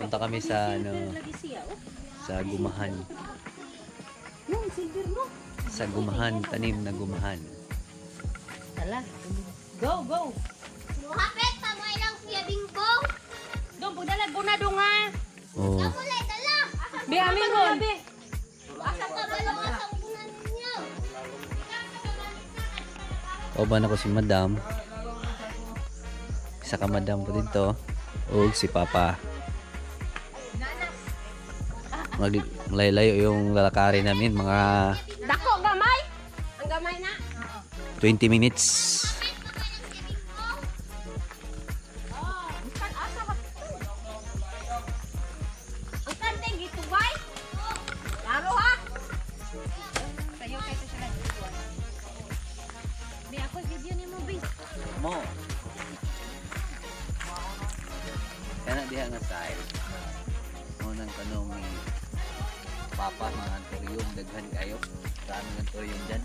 Punta kami sa sa gumahan. Sa gumahan, tanim na gumahan. Tala. Go, go. Muhapit pa mo ilang siya bingko. Dong, pagdala guna dong ha. Oh. Mulai dala. Bi amin ron. Asa ka balong asang kunan ninyo. Kauban ako si Madam. Isa ka Madam po dito. O si Papa. Malayo yung lalakarin namin. Mga Dako gamay. Ang gamay na. 20 minutes. Ang kandeng gito bay. Laro ha. Sayo kay to sila. Bi ako video ni mo bis. Mo. Kana diha nga style. Mo nang kanong ni Papa mga antorium daghan kayo. Maraming antorium dyan.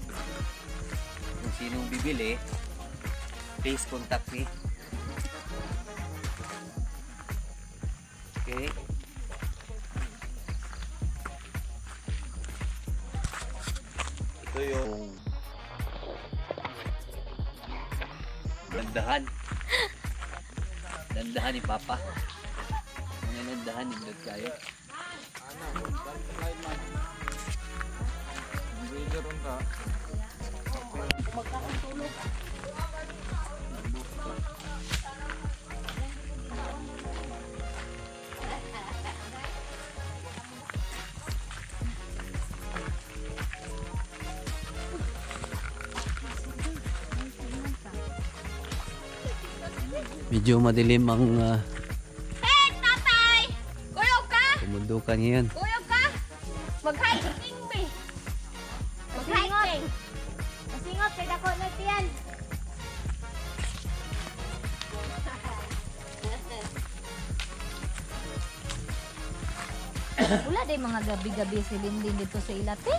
Kung sinong bibili, please contact me. Okay. Ito yung dandahan. Dandahan ni Papa. Ang dandahan ni Dod kayo. Medyo madilim ang Hey, tatay! Kuyog ka? pumundukan ngayon. Kuyog ka? Mag-hiking, be. Mag-hiking. Masingot, kay dako na tiyan. Wala day mga gabi-gabi si Lindin dito sa Ilate.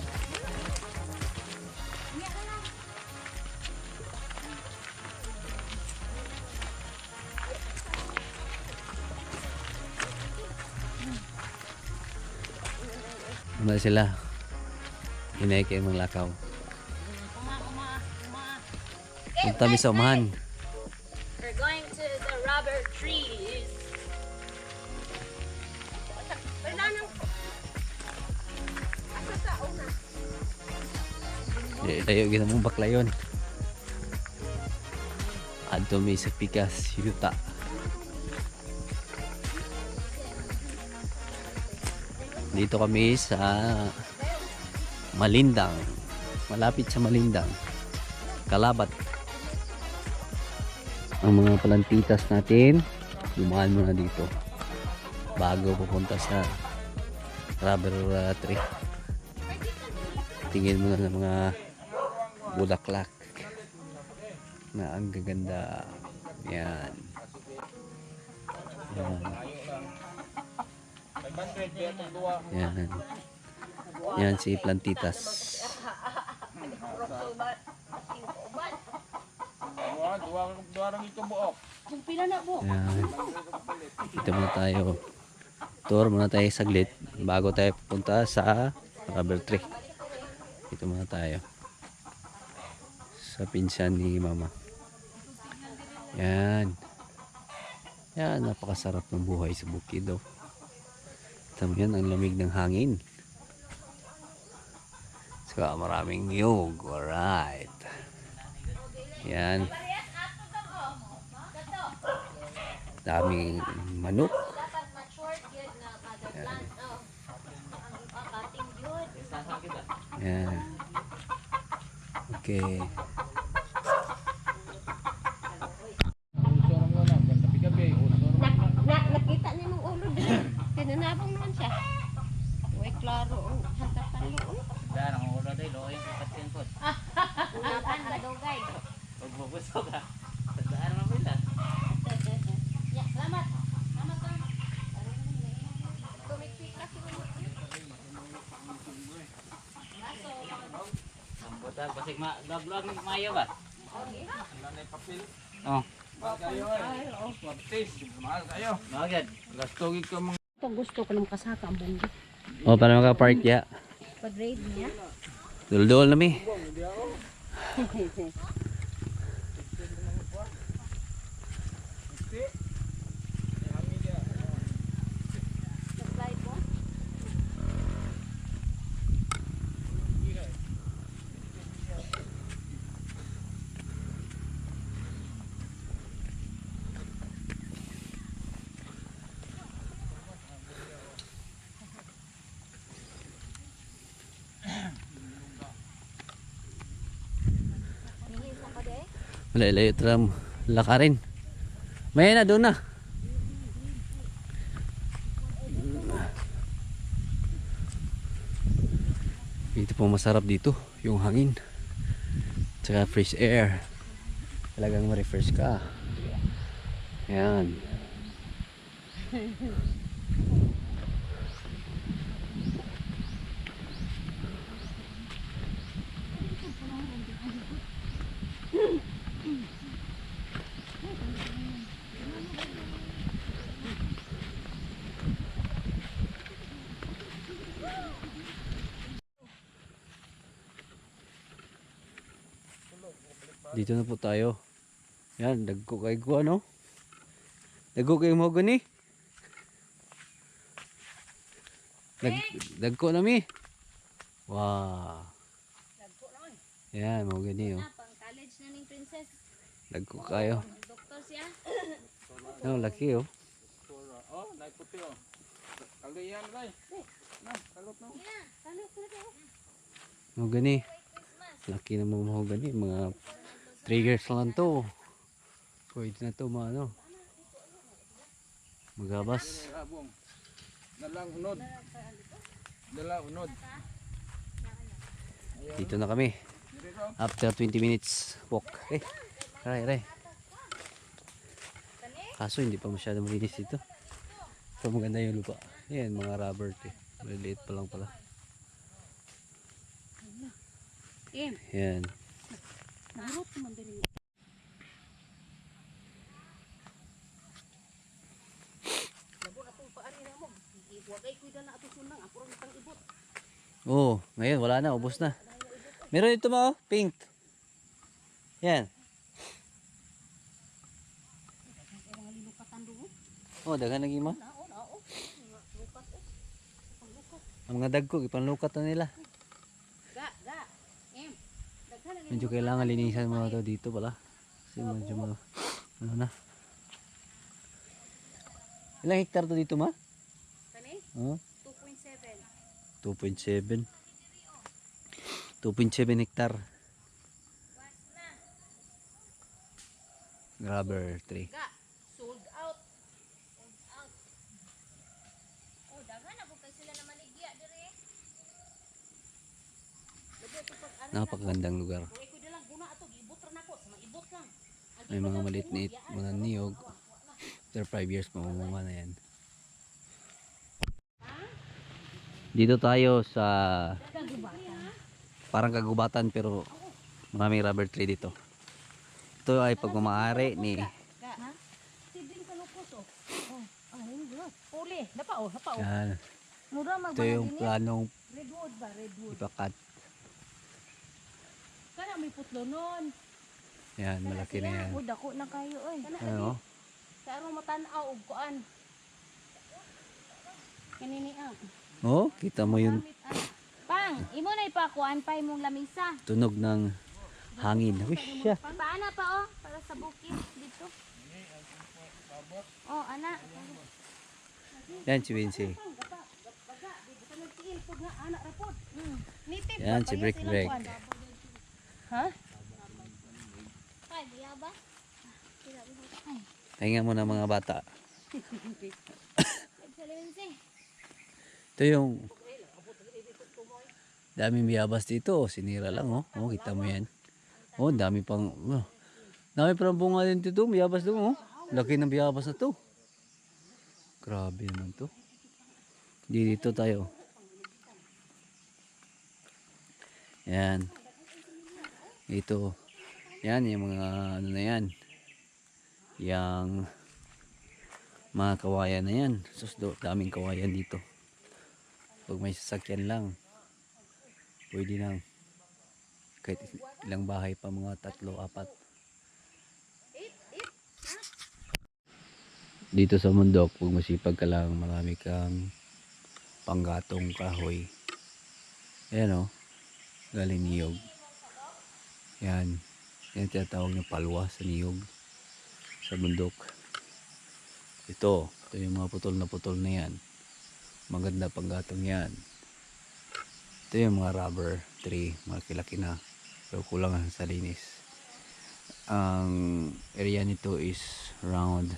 Ano sila? Hinay kayo mga lakaw. Punta mi sa umahan. We're going to the rubber trees. Layo gina mong baklayon. Adto mi sa Pikas, Yuta. Dito kami sa Malindang. Malapit sa Malindang. Kalabat. Ang mga plantitas natin, dumaan muna dito bago pupunta sa rubber tree. Tingin muna ng mga bulaklak na ang gaganda. Yan. Yan. Yan. Yan si plantitas. Yan. Dito muna tayo. Tour muna tayo saglit bago tayo pupunta sa rubber tree. Dito muna tayo sa pinsan ni Mama. Yan. Yan, napakasarap ng buhay sa bukid. Oh. Tama yan, ang lamig ng hangin. Saka maraming niyog. Alright. Yan. Daming manok. Yan. Yan. Okay. Nakita niya ng ulo din. Tinanabong naman siya. Uy, klaro. Hagkatan mo. Dahil ang ulo day, loing kapatin po. Unapan na dugay. Huwag mabusog ha. Tandaan naman bila. Salamat. Salamat ka. Tumikpik kasi mo. Ang buta, basig ma, lag-lag mayo ba? Okay. Oh. Agad. Ito gusto ko ng kasaka ang bunggo. Oh, para maka-park ya. Pag-raid niya. Dul-dul na mi. Layo-layo tram lakarin. May na doon na. Dito po masarap dito, yung hangin. Tsaka fresh air. Talagang ma-refresh ka. Yan. Dito na po tayo. Yan, dagko kay ko ano? Dagko kay mo gani? Dagko na mi. Wow. Yan, mo gani oh. Pang college na ning princess. Dagko kayo. Doktor siya. Oh, laki oh. Oh, nagputi oh. Kaliyan kay. Na, kalot no. Mo gani. Laki na mo gani, mga triggers lang to. Pwede na to ano. Magabas. Abong. Dalang unod. Dalang unod. Dito na kami. After 20 minutes walk. Aray. Kaso hindi pa masyado malinis dito. So maganda yung lupa. Yan, mga rubber tree. Maliliit pa lang pala. Yan. Narot naman din. Labo na itong paari na mo. Iwagay ko na ato sunang. Ako rin itang ibot. Oh, ngayon wala na, ubos na. Meron ito mo, pink. Yan. Oh, daghan lagi mo. Ang mga dagko, ipanlukat na nila. Medyo kailangan linisan mo to dito pala. Kasi medyo ano na. Ilang hektar to dito ma? Kani? Oh, 2.7. 2.7 hektar. Rubber tree. Ga, sold out. Oh, daghan na kay sila na maligya dire. Napakagandang lugar. Kung ikoy dalang guna ato, giibot ra nako sa maibot lang. May mga maliit mga niyog. After 5 years, mamumunga na yan. Dito tayo sa parang kagubatan pero maraming rubber tree dito. Ito ay pagmamaari ni Sibling ka lukos oh. Uli, dapa oh, hapa oh. yan. Mura Ito yung planong Redwood ba, redwood. ipakat. Kana may putlo nun. Yan, malaki na yan. Oh, dako na kayo oy. Ano? Sa arong matanaw og kuan. Kanini ah. Oh, kita mo yung Pang, imo na ipakuan pa imong lamisa. tunog ng hangin. Wish siya. Paana pa oh, para sa bukid dito. Oh, ana. Yan si Wincy. Nitip Yan si Brick Brick. Ha? Kay diya ba? Pahinga mo na mga bata. Excellency. Ito yung daming biyabas dito. Oh, sinira lang oh. Oh, kita mo yan. Oh, dami pang dami pang bunga din dito. Biyabas doon oh. Laki ng biyabas na to. Grabe naman to. Dito tayo. Yan. Ito. Yan yung mga ano na yan. yang mga kawayan na yan. Sus, daming kawayan dito. Pag may sasakyan lang, pwede lang. Kahit ilang bahay pa, mga 3-4. Dito sa bundok, pag masipag ka lang, marami kang panggatong kahoy. Ayan o, galing niyog. Yan, yan tinatawag na palwa sa niyog sa bundok. Ito yung mga putol na yan. Maganda panggatong yan. Ito yung mga rubber tree, malaki-laki na, pero kulang sa linis. Ang area nito is around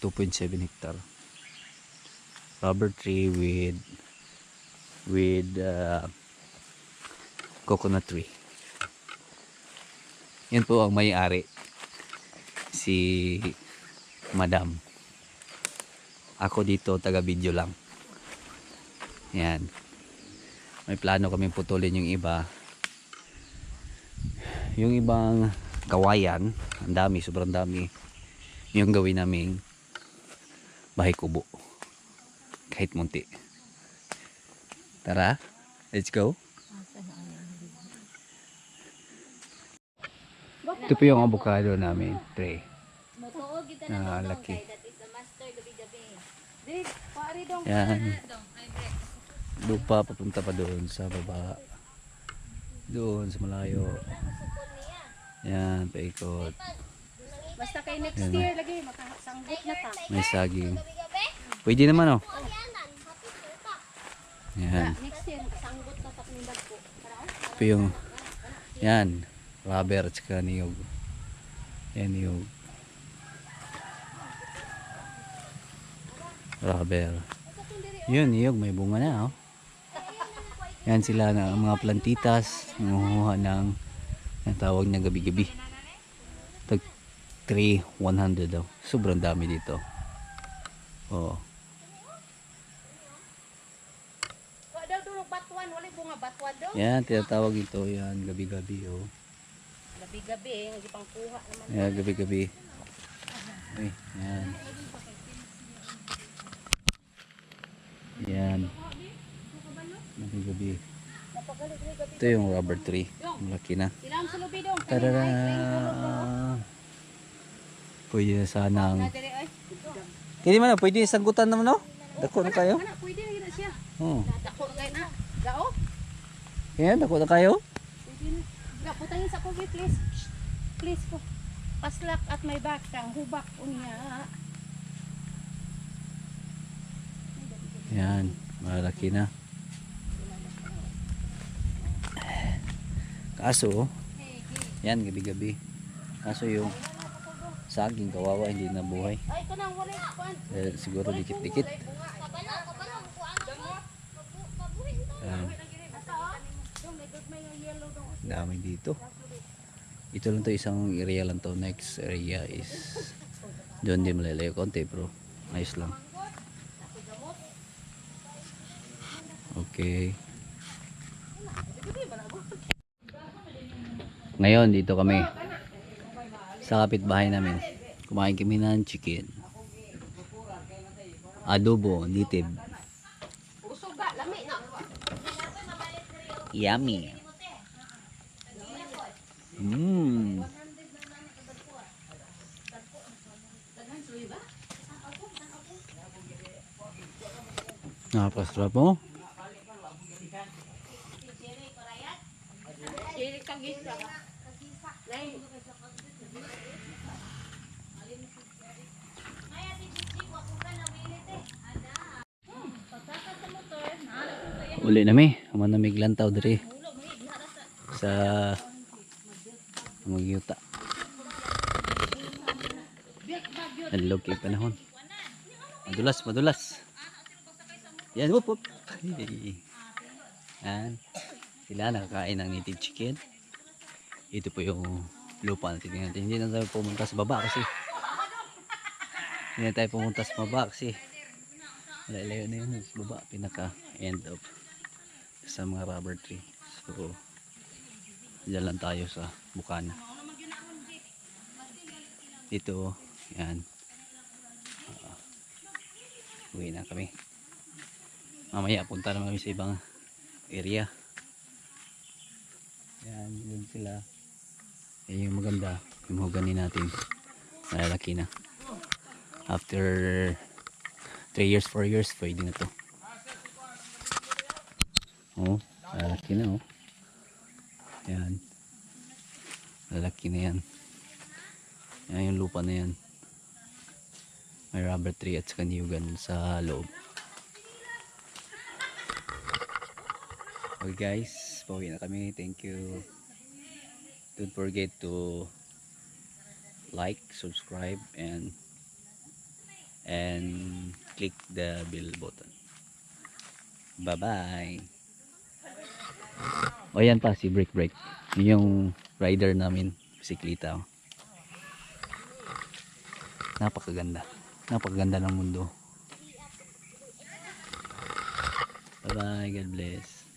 2.7 hectare. Rubber tree with coconut tree. Yan po ang may-ari, si Madam. Ako dito taga-video lang. Yan. May plano kaming putulin yung iba. Yung ibang kawayan, ang dami, sobrang dami. Yung gawin naming bahay kubo. Kahit munti. Tara, let's go. Ito po yung avocado namin, tray. Motuog kita Ah, na laki. kay that is a master gabi-gabi. Di, pari dong. Yan. Lupa papunta pa doon sa baba. Doon sa malayo. Yan, paikot. Basta kay next Yan. year lagi, makasanggot na ta. May saging. Pwede naman oh. Yan. Next year, makasanggot na ta ng dagko. Ito yung, yan, rubber at saka niyog. Yan niyog. Rubber. Yun, niyog, may bunga na oh. Yan sila na mga plantitas, nanguha ng tawag na gabi-gabi. Tag 3,100 daw. Sobrang dami dito. Oh. Wa daw durog batuan, wala bunga batuan daw. Yan, tinatawag ito. Yan, gabi-gabi oh. Gabi-gabi, ang ipang kuha naman. Yan, gabi-gabi. Uy, yan. Yan. Gabi-gabi. Ito yung rubber tree. Malaki na. Ilang sa lubi dong. Tarara! Pwede na sanang... Dere ay. Hindi man na, pwede sanggutan naman no? Dako na kayo? Ana, pwede na gina siya. Oo. Dako na kayo na. Gao? Yan, dako na kayo? Pwede na. Ga, putangin sa kugi, please. Please po. Paslak at may bakang hubak unya. Yan, malaki na. Kaso, yan, gabi-gabi. Kaso yung saging kawawa, hindi na buhay. Ay, ito nang wala kuan. Siguro dikit-dikit. Yan, Dong, may good may yellow dong. dami dito. Ito lang to, isang area lang to. Next area is doon din malalayo konti, bro. Ayos lang. Okay. Ngayon, dito kami sa kapitbahay namin. Kumain kami ng chicken. Adobo, native. Usuga, lami na. Yummy. Mmm. Napasarap mo. Dili ka gisa. Nay, Uli na mi. Manamig lantaw diri. Sa Magyuta. Nalog kay panahon. Madulas, madulas. Yan, whoop, whoop. Yan. Sila nakakain ng native chicken. Ito po yung lupa natin. Hindi na tayo pumunta sa baba kasi. Hindi na tayo pumunta sa baba kasi. Malayo na yun sa baba. Pinaka end of sa mga rubber tree. So, dyan lang tayo sa Bukana. Ito Yan. Uwi na kami. Mamaya punta naman kami sa ibang area. Yan, yun sila. Yan yung maganda. Yung mahogany natin. Malalaki na. After 3 years, 4 years, pwede na to. Oh, malalaki na oh. Yan. Malalaki na yan. Yan yung lupa na yan. May rubber tree at saka niyugan sa loob. Okay guys, pauwi na kami. Thank you. Don't forget to like, subscribe, and click the bell button. Bye bye. O yan pa si Break. Yun yung rider namin, bisikleta. Napakaganda ng mundo. Bye bye, God bless.